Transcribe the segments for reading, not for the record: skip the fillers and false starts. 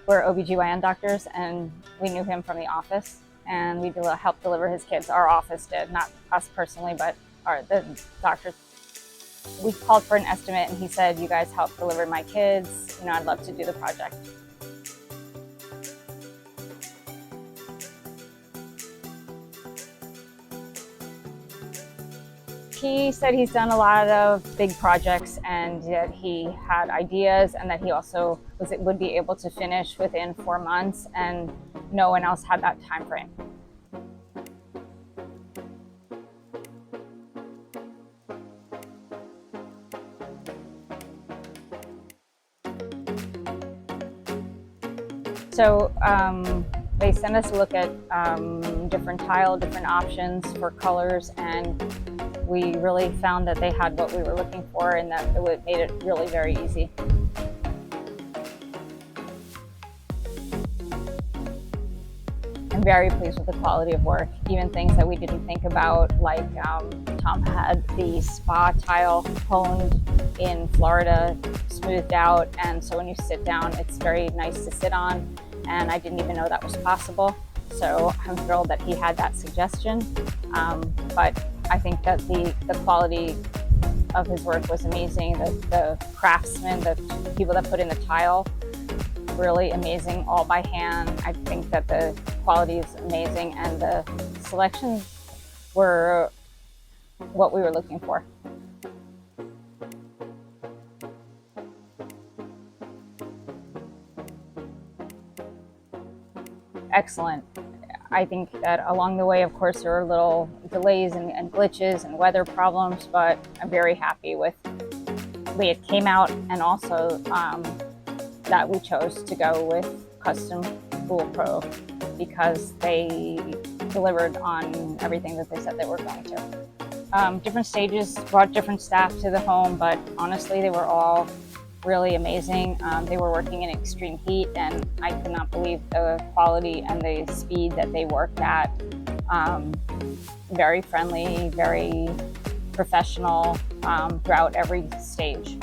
We're OBGYN doctors, and we knew him from the office, and we helped deliver his kids. Our office did, not us personally, but the doctors. We called for an estimate, and he said, "You guys help deliver my kids. I'd love to do the project." He said he's done a lot of big projects and that he had ideas and that he also would be able to finish within 4 months, and no one else had that time frame. So they sent us a look at different options for colors, and we really found that they had what we were looking for, and that it made it really very easy. I'm very pleased with the quality of work. Even things that we didn't think about, like Tom had the spa tile honed in Florida, smoothed out, and so when you sit down, it's very nice to sit on, and I didn't even know that was possible. So I'm thrilled that he had that suggestion, but I think that the quality of his work was amazing. The craftsmen, the people that put in the tile, really amazing, all by hand. I think that the quality is amazing, and the selections were what we were looking for. Excellent. I think that along the way, of course, there were little delays and glitches and weather problems, but I'm very happy with the way it came out, and also that we chose to go with Custom Pool Pro because they delivered on everything that they said they were going to. Different stages brought different staff to the home, but honestly, they were all really amazing. They were working in extreme heat, and I could not believe the quality and the speed that they worked at. Very friendly, very professional throughout every stage.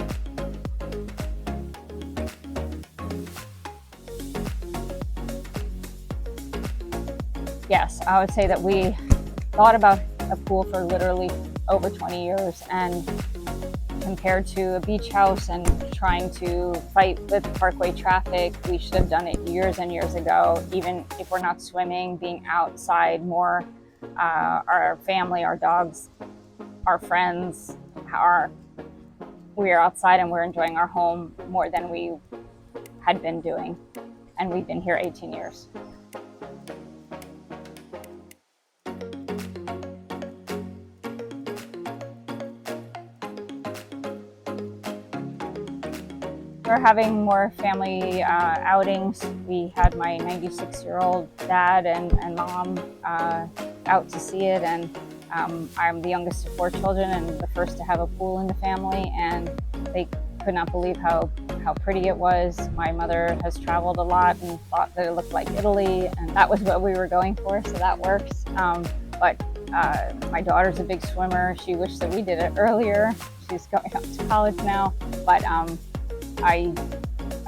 Yes, I would say that we thought about a pool for literally over 20 years, and compared to a beach house and trying to fight with parkway traffic, we should have done it years and years ago. Even if we're not swimming, being outside more, our family, our dogs, our friends, we are outside and we're enjoying our home more than we had been doing. And we've been here 18 years. We're having more family outings. We had my 96-year-old dad and mom out to see it, and I'm the youngest of 4 children and the first to have a pool in the family, and they could not believe how pretty it was. My mother has traveled a lot and thought that it looked like Italy, and that was what we were going for, so that works. But my daughter's a big swimmer. She wished that we did it earlier. She's going up to college now, but I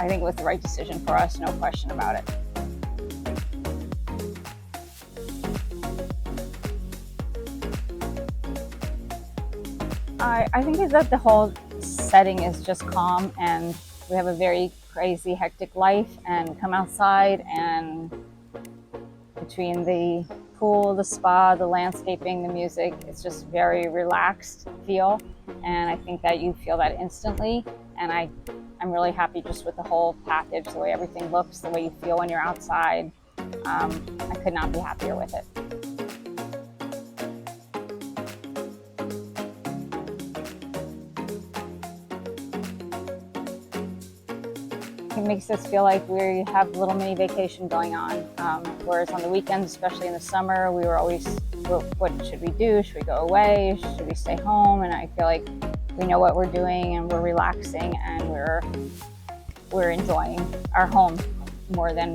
think it was the right decision for us, no question about it. I think is that the whole setting is just calm, and we have a very crazy, hectic life, and come outside, and between the pool, the spa, the landscaping, the music, it's just very relaxed feel, and I think that you feel that instantly, and I'm really happy just with the whole package, the way everything looks, the way you feel when you're outside. I could not be happier with it. It makes us feel like we have a little mini vacation going on. Whereas on the weekends, especially in the summer, we were always, what should we do? Should we go away? Should we stay home? And I feel like we know what we're doing, and we're relaxing, and we're enjoying our home more than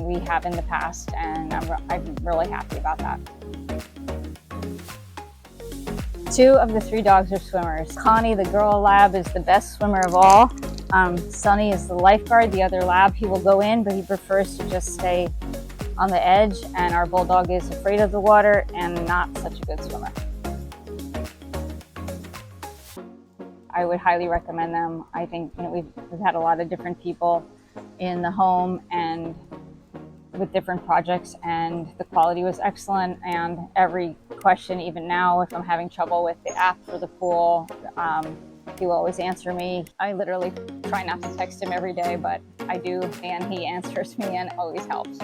we have in the past, and I'm really happy about that. 2 of the 3 dogs are swimmers. Connie, the girl lab, is the best swimmer of all. Sonny is the lifeguard, the other lab. He will go in, but he prefers to just stay on the edge, and our bulldog is afraid of the water and not such a good swimmer. I would highly recommend them. I think we've had a lot of different people in the home and with different projects, and the quality was excellent. And every question, even now, if I'm having trouble with the app for the pool, he will always answer me. I literally try not to text him every day, but I do, and he answers me and always helps.